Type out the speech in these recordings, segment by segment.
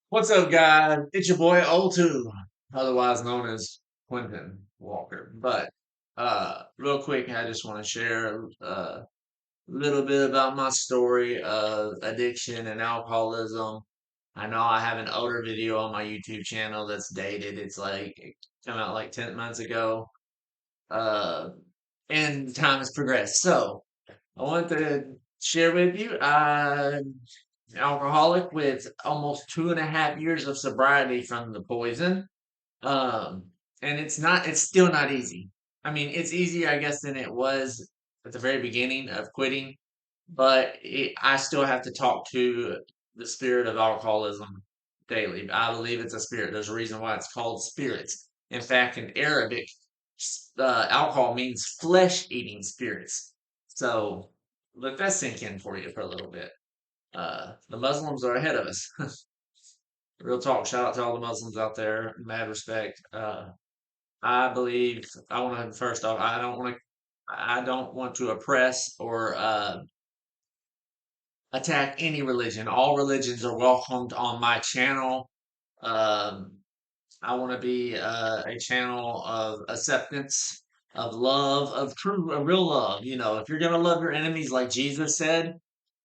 What's up, guys? It's your boy O2, otherwise known as Quinton Walker. But real quick, I just want to share a little bit about my story of addiction and alcoholism. I know I have an older video on my YouTube channel that's dated. It came out like 10 months ago. Uh, and time has progressed. So I want to share with you. I'm alcoholic with almost 2.5 years of sobriety from the poison. Um, and it's still not easy. I mean, it's easier, I guess, than it was at the very beginning of quitting, but I still have to talk to the spirit of alcoholism daily. I believe it's a spirit. There's a reason why it's called spirits. In fact, in Arabic, alcohol means flesh-eating spirits. So let that sink in for you for a little bit. The Muslims are ahead of us. Real talk. Shout out to all the Muslims out there. Mad respect. I believe I want to first off. I don't want to oppress or attack any religion. All religions are welcomed on my channel. Um, I want to be a channel of acceptance, of love, of real love. You know, if you're gonna love your enemies, like Jesus said,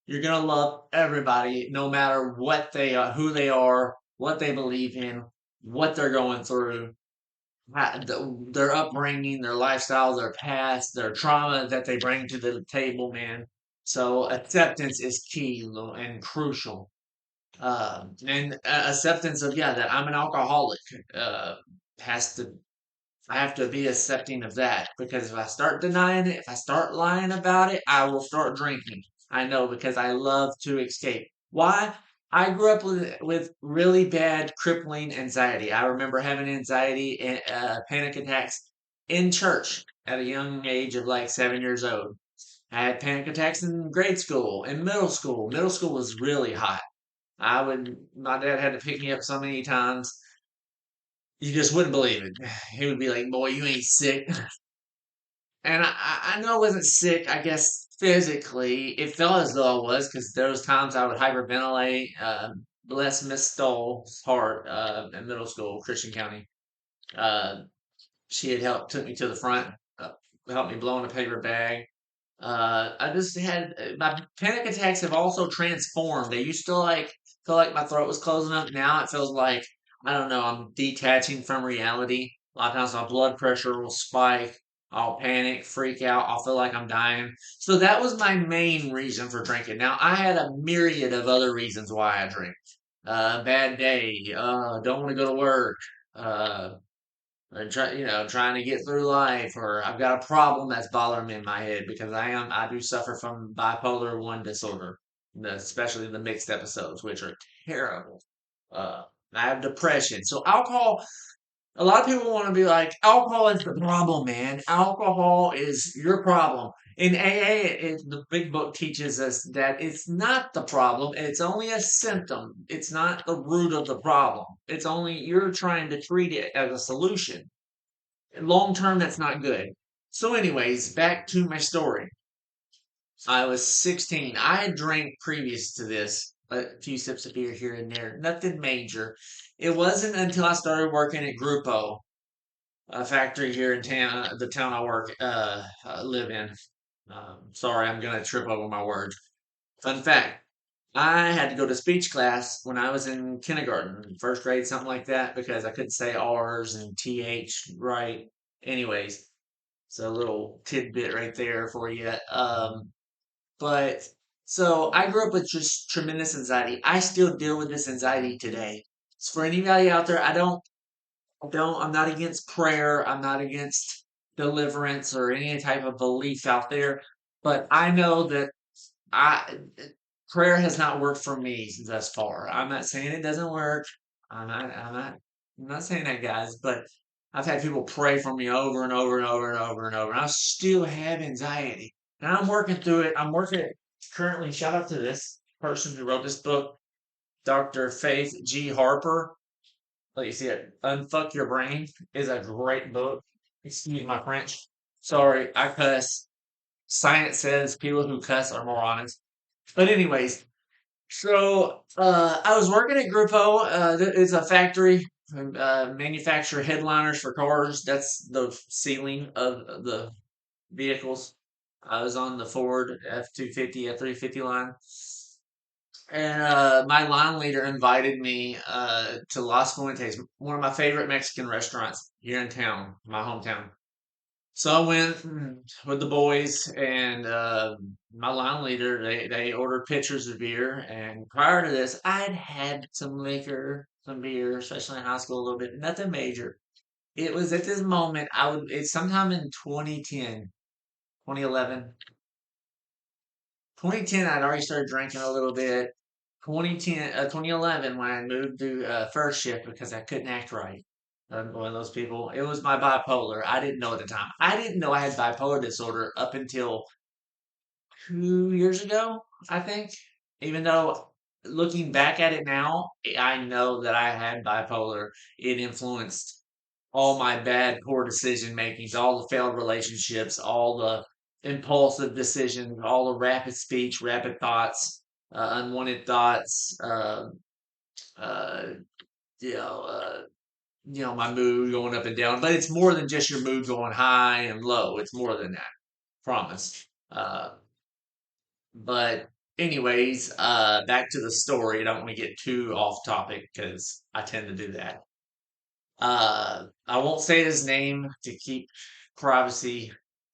you're gonna love everybody, no matter what they are, who they are, what they believe in, what they're going through, their upbringing, their lifestyle, their past, their trauma that they bring to the table, man. So acceptance is key and crucial. And acceptance of that I'm an alcoholic uh, has to I have to be accepting of that because if I start denying it, if I start lying about it, I will start drinking. I know because I love to escape. Why? I grew up with really bad crippling anxiety. I remember having anxiety and panic attacks in church at a young age of like 7 years old. I had panic attacks in grade school, in middle school. Middle school was really hot. My dad had to pick me up so many times. You just wouldn't believe it. He would be like, "Boy, you ain't sick." And I know I wasn't sick, I guess physically. It felt as though I was because there was times I would hyperventilate. Bless Miss Stoll's heart in middle school, Christian County. Uh, she had helped, took me to the front, helped me blow in a paper bag. I just had my panic attacks have also transformed. They used to like feel like my throat was closing up. Now it feels like I don't know. I'm detaching from reality. A lot of times my blood pressure will spike. I'll panic, freak out. I'll feel like I'm dying. So that was my main reason for drinking. Now I had a myriad of other reasons why I drink. Bad day. Don't want to go to work. Uh, trying to get through life, or I've got a problem that's bothering me in my head because I do suffer from bipolar 1 disorder, especially the mixed episodes, which are terrible. Uh, I have depression. So alcohol, a lot of people want to be like, alcohol is the problem, man. Alcohol is your problem. In AA, the big book teaches us that it's not the problem. It's only a symptom. It's not the root of the problem. It's only you're trying to treat it as a solution. Long term, that's not good. So, anyways, back to my story. I was 16. I had drank previous to this, a few sips of beer here and there, nothing major. It wasn't until I started working at Grupo, a factory here in town, the town I live in. Sorry, I'm gonna trip over my words. Fun fact: I had to go to speech class when I was in kindergarten, first grade, something like that, because I couldn't say R's and TH right. Anyways, so a little tidbit right there for you. But so I grew up with just tremendous anxiety. I still deal with this anxiety today. So for anybody out there, I'm not against prayer. I'm not against deliverance or any type of belief out there. But I know that I prayer has not worked for me thus far. I'm not saying it doesn't work. I'm not saying that, guys, but I've had people pray for me over and over and over and over and over, and I still have anxiety. And I'm working through it. I'm working it currently. Shout out to this person who wrote this book, Dr. Faith G. Harper. Let you see it. Unfuck Your Brain is a great book. Excuse my French. Sorry, I cuss. Science says people who cuss are morons. But anyways, I was working at Grupo. It's a factory, manufacture headliners for cars. That's the ceiling of the vehicles. I was on the Ford F-250, F-350 line. And my line leader invited me to Las Fuentes, one of my favorite Mexican restaurants here in town, my hometown. So I went with the boys and my line leader. They ordered pitchers of beer, and prior to this, I'd had some liquor, some beer, especially in high school a little bit. Nothing major. It was at this moment I would. It's sometime in 2010, 2011, 2010. I'd already started drinking a little bit. 2011 when I moved to first shift because I couldn't act right. I'm one of those people. It was my bipolar. I didn't know at the time. I didn't know I had bipolar disorder up until 2 years ago, I think. Even though looking back at it now, I know that I had bipolar. It influenced all my bad, poor decision makings, all the failed relationships, all the impulsive decisions, all the rapid speech, rapid thoughts, unwanted thoughts, uh, you know, uh, my mood going up and down. But it's more than just your mood going high and low. It's more than that. Promise. But anyways, back to the story. I don't want to get too off topic because I tend to do that. I won't say his name to keep privacy.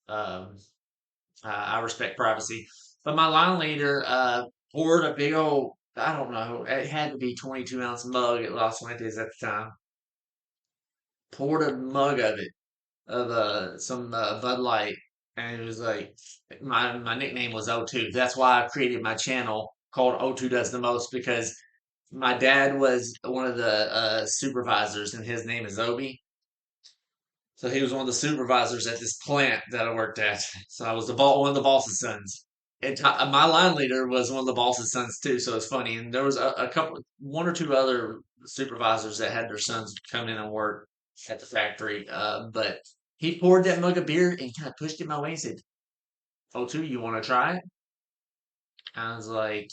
Um, I respect privacy. But my line leader poured a big old, I don't know, it had to be 22-ounce mug at Los Fuentes at the time. Poured a mug of it, of some Bud Light. And it was like, my nickname was O2. That's why I created my channel called O2 Does the Most because my dad was one of the supervisors and his name is Obi. So he was one of the supervisors at this plant that I worked at. So I was one of the boss's sons. And my line leader was one of the boss's sons too. So it's funny. And there was a couple, one or two other supervisors that had their sons come in and work at the factory. But he poured that mug of beer and kind of pushed it my way and said, "Oh, too, you want to try it?" I was like,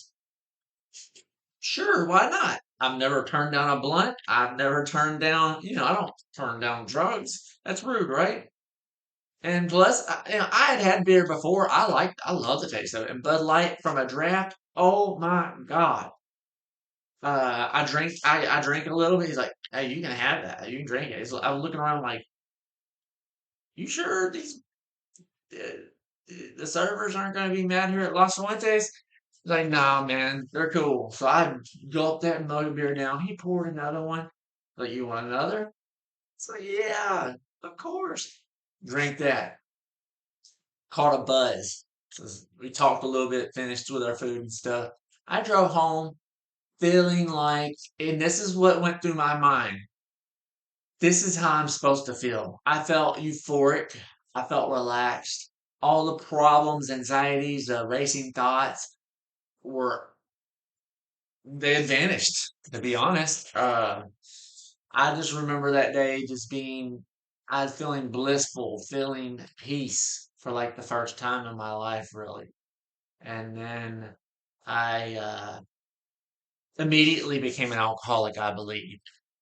"Sure, why not?" I've never turned down a blunt. I've never turned down, I don't turn down drugs. That's rude, right? And plus, I had had beer before. I love the taste of it. And Bud Light from a draft. Oh my God. I drank it a little bit. He's like, "Hey, you can have that. You can drink it." I was looking around like, "You sure the servers aren't going to be mad here at Los Fuentes?" He's like, "Nah, man, they're cool." So I gulped that mug of beer down. He poured another one. Like, "You want another?" So yeah, of course. Drink that. Caught a buzz. So we talked a little bit, finished with our food and stuff. I drove home feeling like, and this is what went through my mind. This is how I'm supposed to feel. I felt euphoric. I felt relaxed. All the problems, anxieties, racing thoughts were, they had vanished, to be honest. I just remember that day just being, I was feeling blissful, feeling peace for like the first time in my life, really. And then I immediately became an alcoholic, I believe,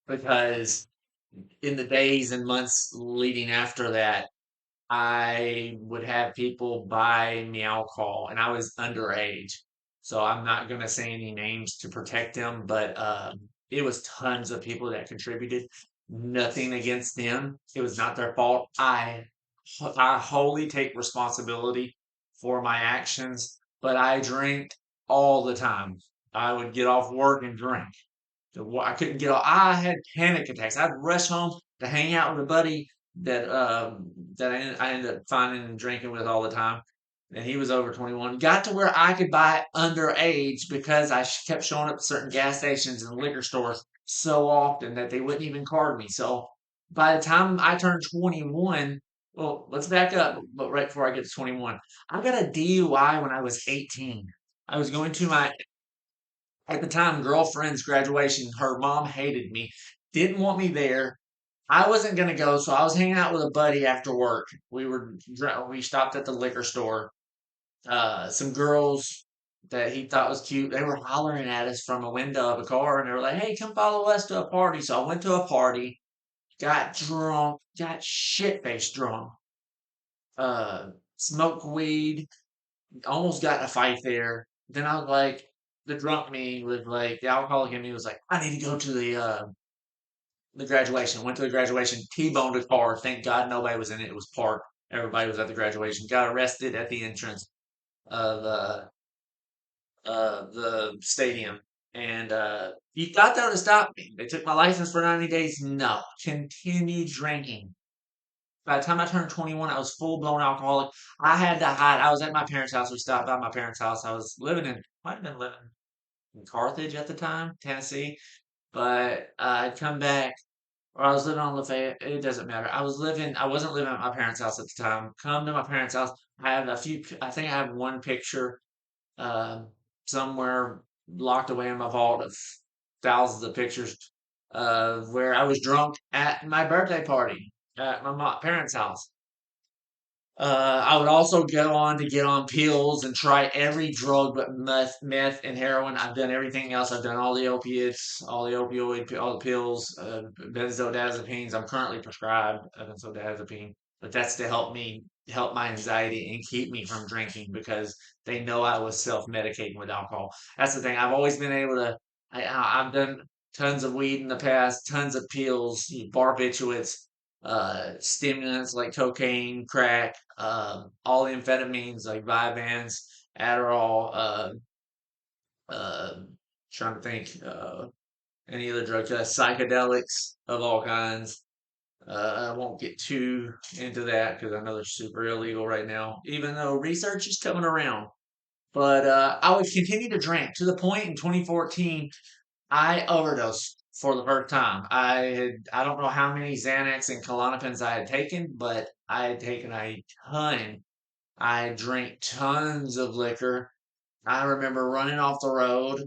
because in the days and months leading after that, I would have people buy me alcohol, and I was underage. So I'm not going to say any names to protect them, but it was tons of people that contributed. Nothing against them. It was not their fault. I wholly take responsibility for my actions, but I drank all the time. I would get off work and drink. I couldn't get off. I had panic attacks. I'd rush home to hang out with a buddy that I ended up finding and drinking with all the time. And he was over 21. Got to where I could buy underage because I kept showing up at certain gas stations and liquor stores so often that they wouldn't even card me. So by the time I turned 21, well, let's back up, but right before I get to 21, I got a DUI when I was 18. I was going to my, at the time, girlfriend's graduation. Her mom hated me, didn't want me there. I wasn't gonna go, so I was hanging out with a buddy after work. We stopped at the liquor store. Some girls. that he thought was cute. They were hollering at us from a window of a car, and they were like, "Hey, come follow us to a party." So I went to a party, got drunk, got shit faced drunk, smoked weed, almost got in a fight there. Then I was like, the drunk me was like, the alcoholic in me was like, I need to go to the graduation. Went to the graduation, T-boned a car. Thank God nobody was in it. It was parked. Everybody was at the graduation. Got arrested at the entrance of the stadium. And you got there to stop me. They took my license for 90 days. No. Continued drinking. By the time I turned 21, I was full blown alcoholic. I had to hide. I was at my parents' house. We stopped by my parents' house. I was living in, might have been living in Carthage at the time, Tennessee. But I'd come back, or I was living on Lafayette. It doesn't matter. I wasn't living at my parents' house at the time. Come to my parents' house. I have a few, I think I have one picture uh, somewhere locked away in my vault of thousands of pictures where I was drunk at my birthday party at my parents' house. I would also go on to get on pills and try every drug but meth and heroin. I've done everything else. I've done all the opiates, all the opioid, all the pills, benzodiazepines. I'm currently prescribed a benzodiazepine, but that's to help my anxiety and keep me from drinking because they know I was self-medicating with alcohol. That's the thing. I've always been able to. I've done tons of weed in the past, tons of pills, barbiturates, stimulants like cocaine, crack, all the amphetamines like Vyvanse, Adderall, uh, trying to think, any other drugs, psychedelics of all kinds. I won't get too into that because I know they're super illegal right now, even though research is coming around. But I would continue to drink to the point in 2014 I overdosed for the first time. I don't know how many Xanax and Klonopins I had taken, but I had taken a ton. I drank tons of liquor. I remember running off the road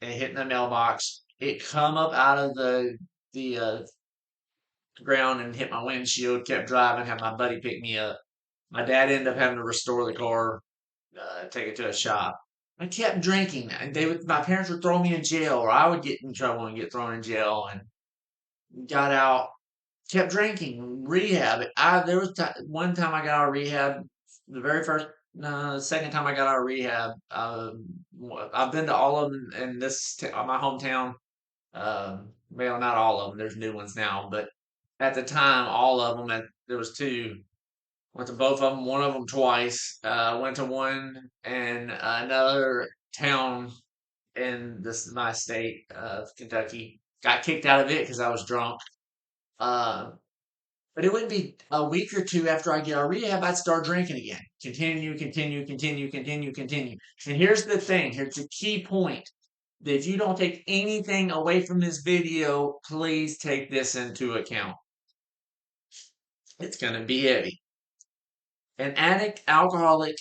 and hitting the mailbox. It come up out of the ground and hit my windshield. Kept driving. Had my buddy pick me up. My dad ended up having to restore the car, take it to a shop. I kept drinking, and my parents would throw me in jail, or I would get in trouble and get thrown in jail, and got out, kept drinking, rehab. There was one time I got out of rehab, the very first, no, the second time I got out of rehab. I've been to all of them in my hometown. Well, not all of them. There's new ones now, but at the time, all of them. There was two. Went to both of them. One of them twice. Went to one in another town in my state of Kentucky. Got kicked out of it because I was drunk. Uh, but it wouldn't be a week or two after I get out of rehab, I'd start drinking again. Continue, continue, continue, continue, continue. And here's the thing. Here's the key point. That if you don't take anything away from this video, please take this into account. It's gonna be heavy. An addict, alcoholic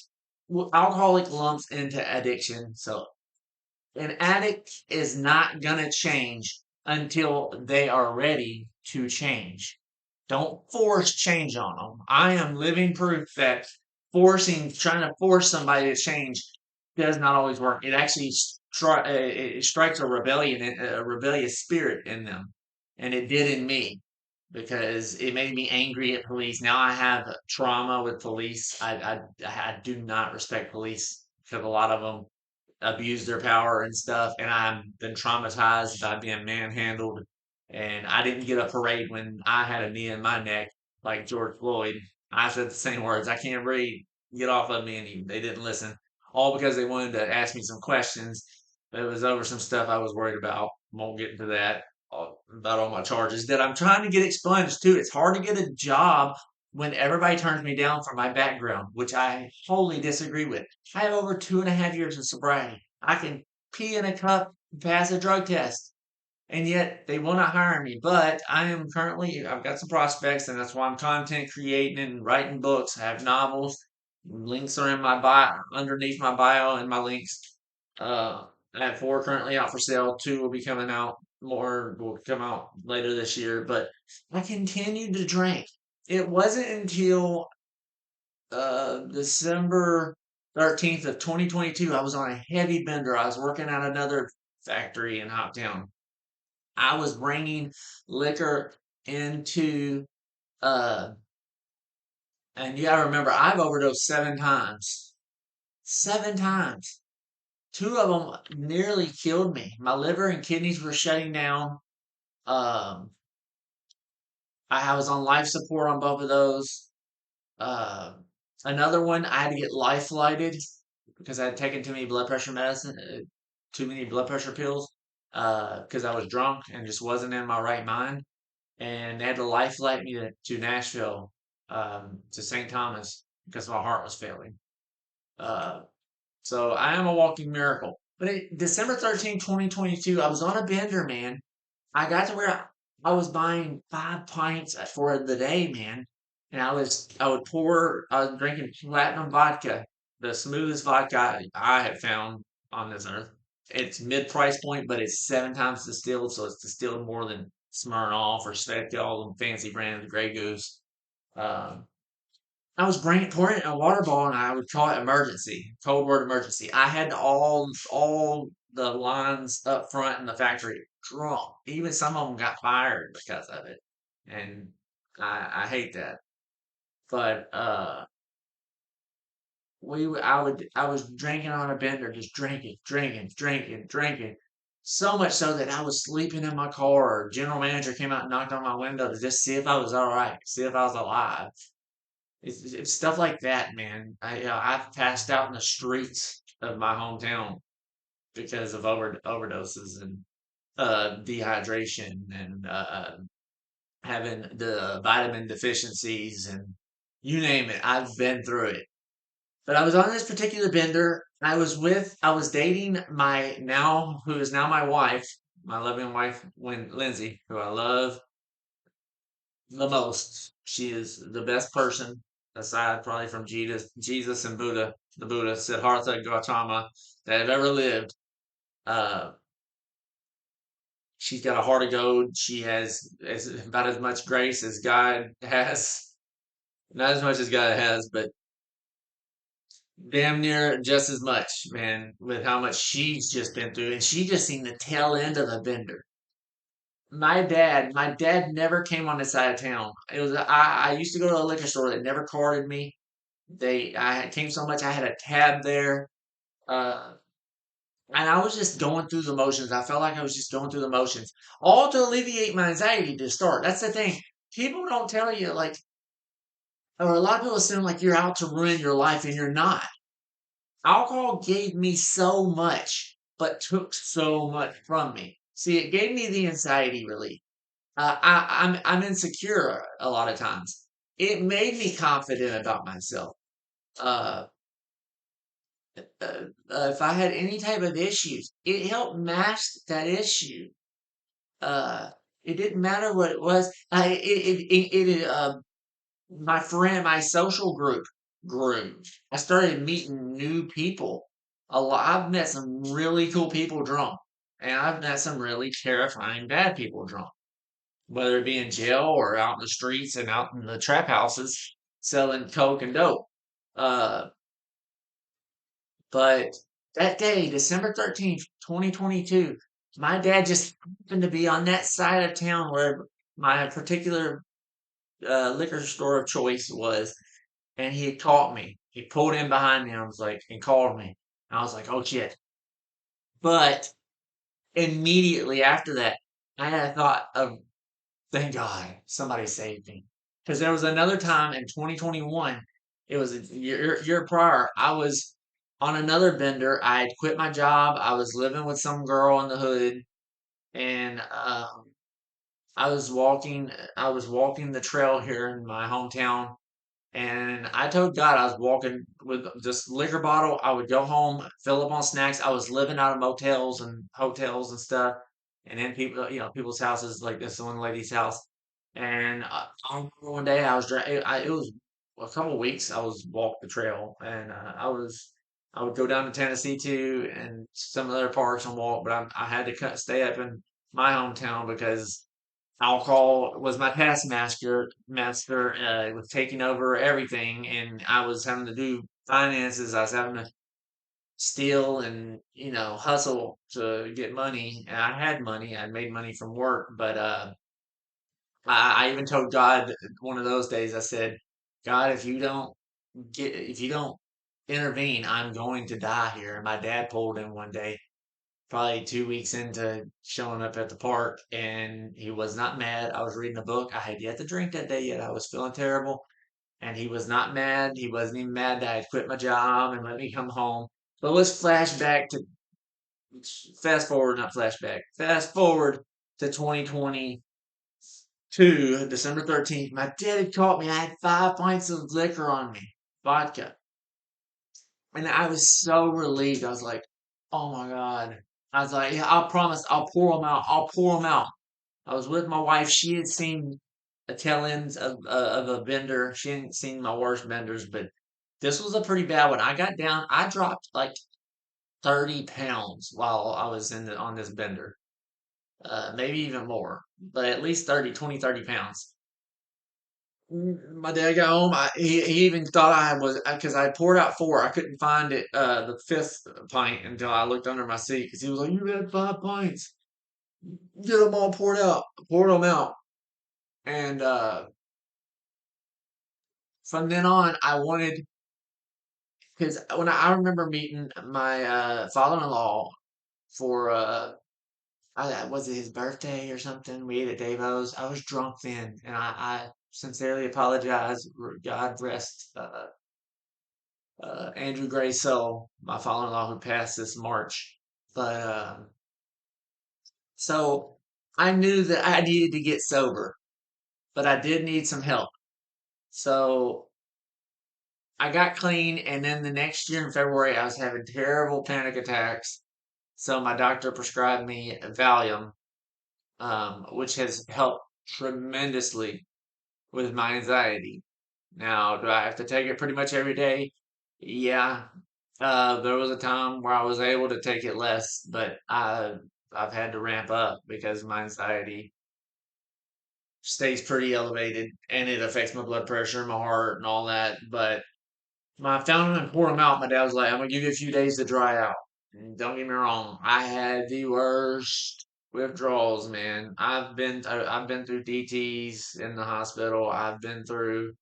lumps into addiction. So an addict is not going to change until they are ready to change. Don't force change on them. I am living proof that trying to force somebody to change does not always work. It actually it strikes a rebellious spirit in them, and it did in me because it made me angry at police. Now I have trauma with police. I do not respect police because a lot of them abuse their power and stuff, and I've been traumatized by being manhandled. And I didn't get a parade when I had a knee in my neck like George Floyd. I said the same words. I can't breathe. Get off of me, and they didn't listen. All because they wanted to ask me some questions. It was over some stuff I was worried about. Won't get into that about all my charges that I'm trying to get expunged too. It's hard to get a job when everybody turns me down for my background, which I wholly disagree with. I have over 2.5 years of sobriety. I can pee in a cup and pass a drug test. And yet they will not hire me. But I've got some prospects, and that's why I'm content creating and writing books. I have novels. Links are in my bio, underneath my bio and my links. Uh, I have four currently out for sale. Two will be coming out. More will come out later this year. But I continued to drink. It wasn't until December 13th of 2022, I was on a heavy bender. I was working at another factory in Hoptown. I was bringing liquor into, uh, and you gotta remember, I've overdosed 7 times. 7 times. Two of them nearly killed me. My liver and kidneys were shutting down. Um, I was on life support on both of those. Uh, Another one, I had to get life flighted because I had taken too many blood pressure medicine, too many blood pressure pills, because I was drunk and just wasn't in my right mind. And they had to life flight me to Nashville, to St. Thomas because my heart was failing. Uh, so I am a walking miracle. But December 13th, 2022, I was on a bender, man. I got to where I was buying 5 pints for the day, man. And I was drinking platinum vodka, the smoothest vodka I have found on this earth. It's mid price point, but it's 7 times distilled, so it's distilled more than Smirnoff or Svedka, all them fancy brands, Grey Goose. Um, I was pouring it in a water bottle, and I would call it emergency, code word emergency. I had all the lines up front in the factory drunk. Even some of them got fired because of it, and I hate that. But I was drinking on a bender, just drinking. So much so that I was sleeping in my car. General manager came out and knocked on my window to just see if I was all right, see if I was alive. It's stuff like that, man. I've passed out in the streets of my hometown because of overdoses and dehydration and having the vitamin deficiencies and you name it. I've been through it. But I was on this particular bender. I was dating who is now my wife, my loving wife, Lindsay, who I love the most. She is the best person, aside probably from Jesus and Buddha, the Buddha, Siddhartha Gautama, that have ever lived. Uh, she's got a heart of gold. She has about as much grace as God has. Not as much as God has, but damn near just as much, man, with how much she's just been through. And she just seen the tail end of the bender. My dad never came on this side of town. I used to go to a liquor store that never carded me. I came so much I had a tab there. Uh, and I was just going through the motions. I felt like I was just going through the motions, all to alleviate my anxiety to start. That's the thing. People don't tell you, like, or a lot of people assume like you're out to ruin your life, and you're not. Alcohol gave me so much, but took so much from me. See, it gave me the anxiety relief. I'm insecure a lot of times. It made me confident about myself. Uh, if I had any type of issues, it helped mask that issue. Uh, it didn't matter what it was. My social group grew. I started meeting new people. I've met some really cool people drunk, and I've met some really terrifying bad people drunk, whether it be in jail or out in the streets and out in the trap houses selling coke and dope. Uh, but that day, December 13th, 2022, my dad just happened to be on that side of town where my particular liquor store of choice was, and he had caught me. He pulled in behind me and I was like, and called me. And I was like, oh shit. But immediately after that, I had a thought of, thank God somebody saved me. Because there was another time in 2021, it was a year prior, I was on another bender. I had quit my job. I was living with some girl in the hood, and I was walking the trail here in my hometown, and I told God I was walking with this liquor bottle. I would go home, fill up on snacks. I was living out of motels and hotels and stuff, and in people's houses, like this one lady's house. And I remember one day it was a couple of weeks. I was walk the trail, and I would go down to Tennessee too, and some other parks and walk. But I had to stay up in my hometown because alcohol was my taskmaster. It was taking over everything, and I was having to do finances. I was having to steal and hustle to get money. And I had money. I made money from work, but I even told God one of those days. I said, God, if you don't intervene, I'm going to die here. And my dad pulled in one day, probably 2 weeks into showing up at the park, and he was not mad. I was reading a book. I had yet to drink that day yet. I was feeling terrible, and he was not mad. He wasn't even mad that I had quit my job and let me come home. But let's fast forward, not flashback, fast forward to 2022, December 13th. My dad had caught me. I had 5 pints of liquor on me, vodka. And I was so relieved. I was like, oh my God. I was like, yeah, I'll promise I'll pour them out. I'll pour them out. I was with my wife. She had seen a tail ends of a bender. She hadn't seen my worst benders, but this was a pretty bad one. I got down. I dropped like 30 pounds while I was on this bender. Maybe even more, but at least 30 pounds. My dad got home. He even thought I was because I poured out four. I couldn't find it, the fifth pint until I looked under my seat because he was like, "You had 5 pints. Get them all poured out." Poured them out, and from then on, I wanted because I remember meeting my father-in-law for was it his birthday or something? We ate at Davo's. I was drunk then, and I sincerely apologize. God rest Andrew Gray's soul, my father-in-law who passed this March. But so I knew that I needed to get sober, but I did need some help. So I got clean, and then the next year in February, I was having terrible panic attacks. So my doctor prescribed me Valium, which has helped tremendously with my anxiety. Now, do I have to take it pretty much every day? Yeah. There was a time where I was able to take it less, but I've had to ramp up because my anxiety stays pretty elevated and it affects my blood pressure, my heart, and all that. But I found them and poured them out. My dad was like, "I'm gonna give you a few days to dry out." And don't get me wrong, I had the worst withdrawals, man. I've been through DTs in the hospital. I've been through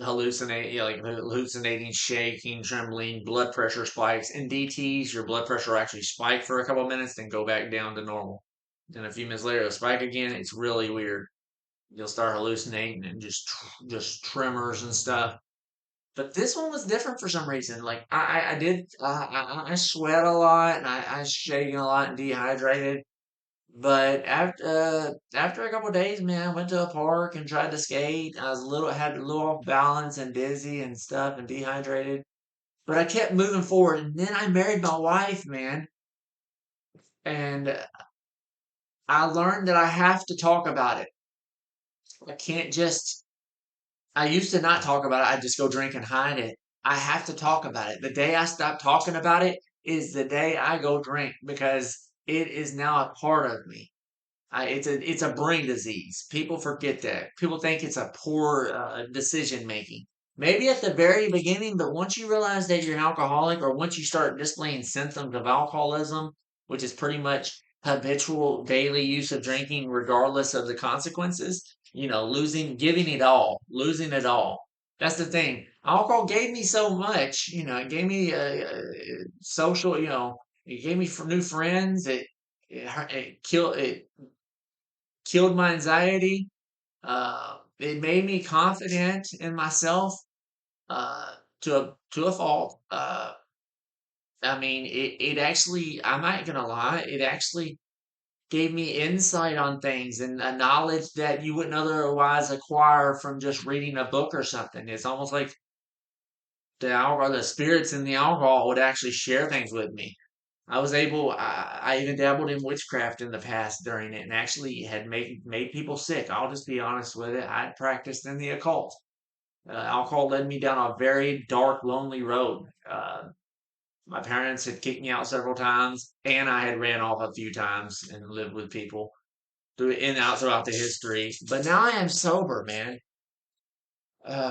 hallucinating, shaking, trembling, blood pressure spikes. In DTs, your blood pressure will actually spike for a couple of minutes, then go back down to normal. Then a few minutes later, it'll spike again. It's really weird. You'll start hallucinating and just tremors and stuff. But this one was different for some reason. Like I sweat a lot and I was shaking a lot and dehydrated. But after a couple of days, man, I went to a park and tried to skate. I was had a little off balance and dizzy and stuff and dehydrated. But I kept moving forward. And then I married my wife, man. And I learned that I have to talk about it. I can't just I used to not talk about it. I'd just go drink and hide it. I have to talk about it. The day I stop talking about it is the day I go drink because it is now a part of me. It's a brain disease. People forget that. People think it's a poor decision making. Maybe at the very beginning, but once you realize that you're an alcoholic, or once you start displaying symptoms of alcoholism, which is pretty much habitual daily use of drinking, regardless of the consequences, losing it all. That's the thing. Alcohol gave me so much. It gave me social. It gave me new friends. It killed my anxiety. It made me confident in myself to a fault. I mean, it actually, I'm not gonna lie, it actually gave me insight on things and a knowledge that you wouldn't otherwise acquire from just reading a book or something. It's almost like the spirits in the alcohol would actually share things with me. I even dabbled in witchcraft in the past during it and actually had made people sick. I'll just be honest with it. I'd practiced in the occult. Alcohol led me down a very dark, lonely road. My parents had kicked me out several times, and I had ran off a few times and lived with people through in and out throughout the history. But now I am sober, man.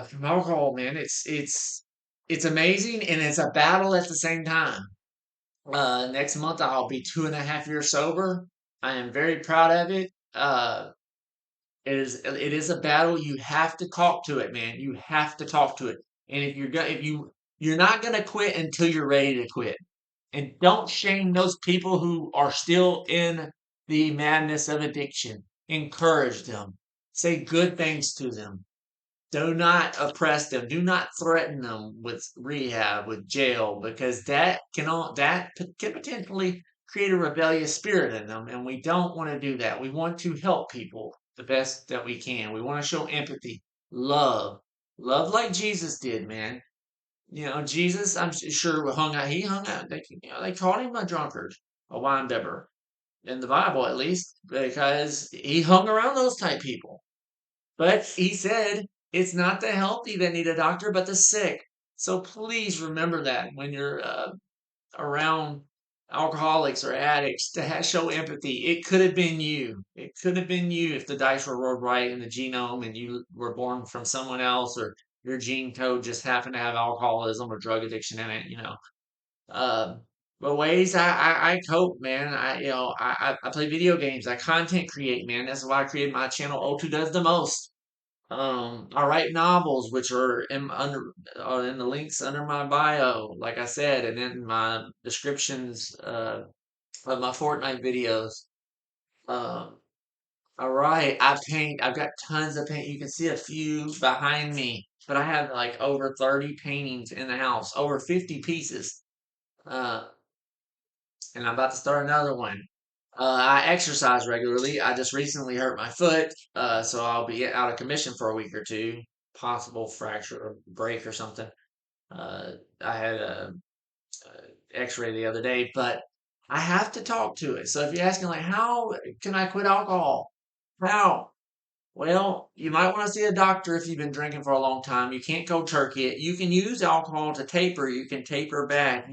From alcohol, man, it's it's amazing and it's a battle at the same time. Next month I'll be 2.5 years sober. I am very proud of it. It is a battle. You have to talk to it, man. You have to talk to it. And if you're not gonna quit until you're ready to quit. And don't shame those people who are still in the madness of addiction. Encourage them. Say good things to them. Do not oppress them. Do not threaten them with rehab, with jail, because that can potentially create a rebellious spirit in them, and we don't want to do that. We want to help people the best that we can. We want to show empathy, love, love like Jesus did, man. Jesus, I'm sure hung out. He hung out. They called him a drunkard, a wine bibber in the Bible, at least, because he hung around those type people. But he said it's not the healthy that need a doctor, but the sick. So please remember that when you're around alcoholics or addicts to show empathy. It could have been you. It could have been you if the dice were rolled right in the genome and you were born from someone else, or your gene code just happened to have alcoholism or drug addiction in it. Uh, but ways I cope, man. I play video games. I content create, man. That's why I created my channel. O2 does the most. I write novels, which are in the links under my bio, like I said, and in my descriptions of my Fortnite videos. Um, all right, I paint. I've got tons of paint. You can see a few behind me, but I have like over 30 paintings in the house, over 50 pieces. Uh, and I'm about to start another one. I exercise regularly. I just recently hurt my foot, so I'll be out of commission for a week or two. Possible fracture or break or something. Uh, I had a X-ray the other day, but I have to talk to it. So if you're asking like, how can I quit alcohol? How? Well, you might want to see a doctor if you've been drinking for a long time. You can't go turkey it. You can use alcohol to taper. You can taper back,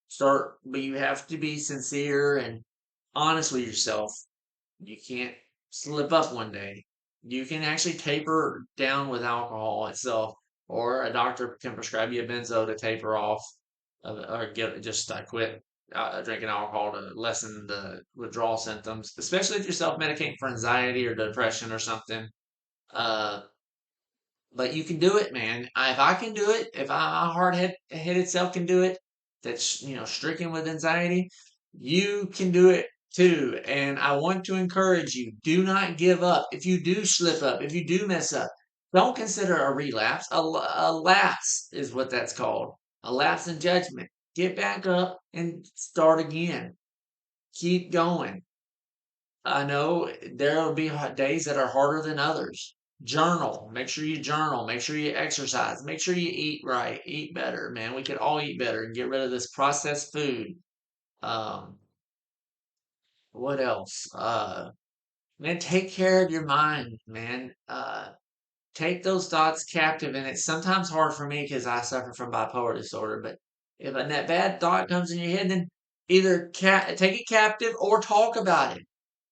start, but you have to be sincere and honest with yourself. You can't slip up one day. You can actually taper down with alcohol itself, or a doctor can prescribe you a benzo to taper off, or just quit drinking alcohol to lessen the withdrawal symptoms, especially if you're self-medicating for anxiety or depression or something. Uh, but you can do it, man. If I can do it, if my headed self can do it, that's stricken with anxiety, you can do it too. And I want to encourage you: do not give up. If you do slip up, if you do mess up, don't consider a relapse. A lapse is what that's called. A lapse in judgment. Get back up and start again. Keep going. I know there will be days that are harder than others. Journal. Make sure you journal. Make sure you exercise. Make sure you eat right. Eat better, man. We could all eat better and get rid of this processed food. Um, what else? Man, take care of your mind, man. Take those thoughts captive, and it's sometimes hard for me because I suffer from bipolar disorder. But if a that bad thought comes in your head, then either take it captive or talk about it.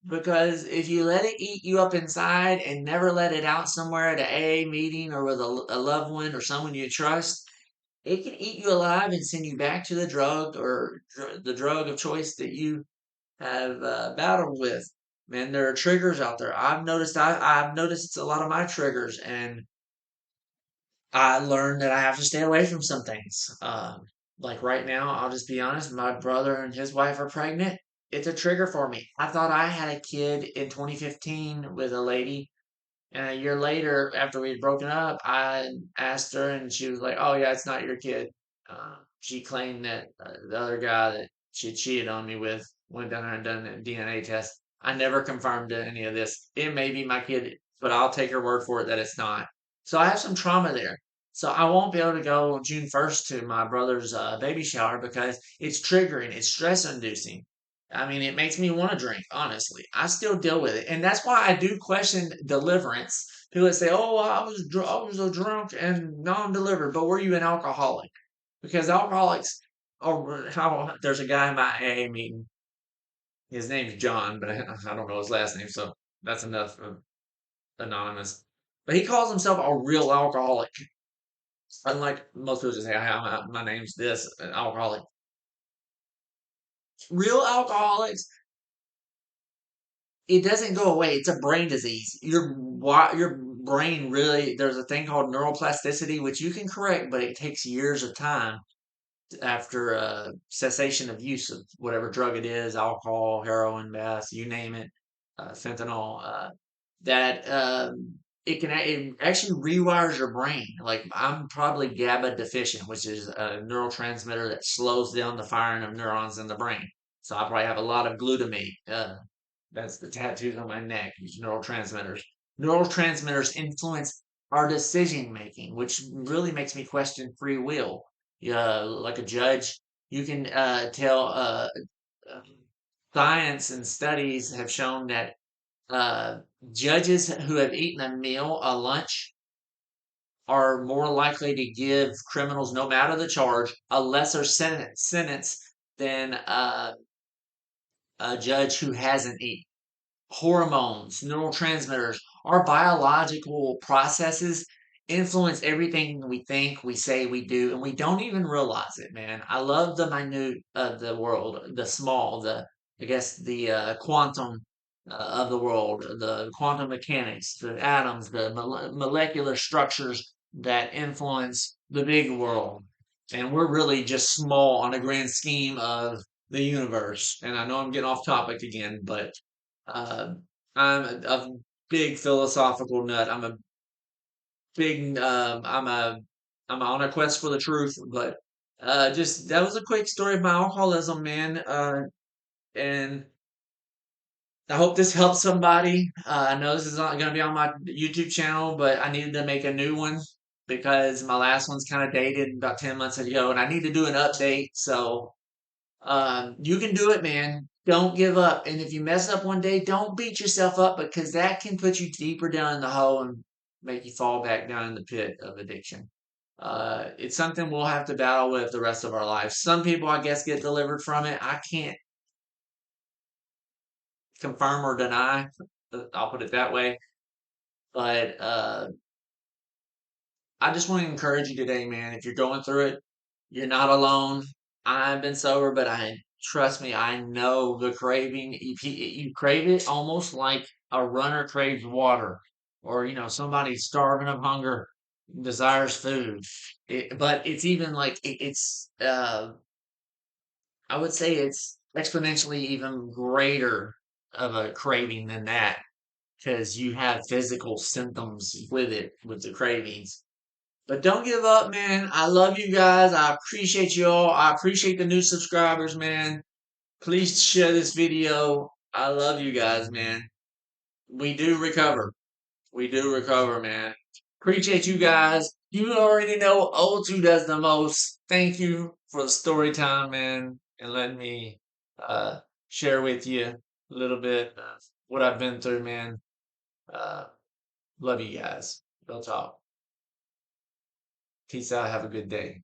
Because if you let it eat you up inside and never let it out somewhere at a AA meeting or with a loved one or someone you trust, it can eat you alive and send you back to the drug or the drug of choice that you have battled with. Man, there are triggers out there. I've noticed a lot of my triggers, and I learned that I have to stay away from some things. Like right now, I'll just be honest, my brother and his wife are pregnant. It's a trigger for me. I thought I had a kid in 2015 with a lady, and a year later, after we had broken up, I asked her, and she was like, "Oh yeah, it's not your kid." She claimed that the other guy that she cheated on me with went down there and done a DNA test. I never confirmed any of this. It may be my kid, but I'll take her word for it that it's not. So I have some trauma there. So I won't be able to go June 1st to my brother's baby shower because it's triggering, it's stress inducing. I mean, it makes me want to drink, honestly. I still deal with it. And that's why I do question deliverance. People that say, oh, I was a drunk and non-delivered, but were you an alcoholic? Because alcoholics, there's a guy in my AA meeting. His name's John, but I don't know his last name, so that's enough of anonymous. But he calls himself a real alcoholic. Unlike most people just say, "Hi, my name's this, an alcoholic." Real alcoholics, it doesn't go away. It's a brain disease. Your brain really, there's a thing called neuroplasticity, which you can correct, but it takes years of time after cessation of use of whatever drug it is, alcohol, heroin, meth, you name it, fentanyl, that it actually rewires your brain. Like I'm probably GABA deficient, which is a neurotransmitter that slows down the firing of neurons in the brain. So I probably have a lot of glutamate. That's the tattoos on my neck. These neurotransmitters. Neurotransmitters influence our decision making, which really makes me question free will. Yeah, like a judge, you can tell. Uh, Science and studies have shown that uh, judges who have eaten a lunch, are more likely to give criminals, no matter the charge, a lesser sentence than a judge who hasn't eaten. Hormones, neurotransmitters, our biological processes influence everything we think, we say, we do, and we don't even realize it, man. I love the minute of the world, the small, I guess, the quantum of the world, the quantum mechanics, the atoms, the molecular structures that influence the big world. And we're really just small on the grand scheme of the universe. And I know I'm getting off topic again, but uh, I'm a big philosophical nut. Big, um, I'm a, I'm on a quest for the truth. But just that was a quick story of my alcoholism, man. And I hope this helps somebody. I know this is not going to be on my YouTube channel, but I needed to make a new one because my last one's kind of dated about 10 months ago, and I need to do an update. So you can do it, man. Don't give up. And if you mess up one day, don't beat yourself up because that can put you deeper down in the hole and make you fall back down in the pit of addiction. It's something we'll have to battle with the rest of our lives. Some people, I guess, get delivered from it. I can't confirm or deny. I'll put it that way. But I just want to encourage you today, man. If you're going through it, you're not alone. I've been sober, but I trust me, I know the craving. You crave it almost like a runner craves water, or somebody starving of hunger desires food. But it's even like it's. I would say it's exponentially even greater of a craving than that because you have physical symptoms with it, with the cravings. But don't give up, man. I love you guys. I appreciate you all. I appreciate the new subscribers, man. Please share this video. I love you guys, man. We do recover. We do recover, man. Appreciate you guys. You already know O2 does the most. Thank you for the story time, man, and letting me uh, share with you a little bit of what I've been through, man. Uh, Love you guys. Real talk. Peace out. Have a good day.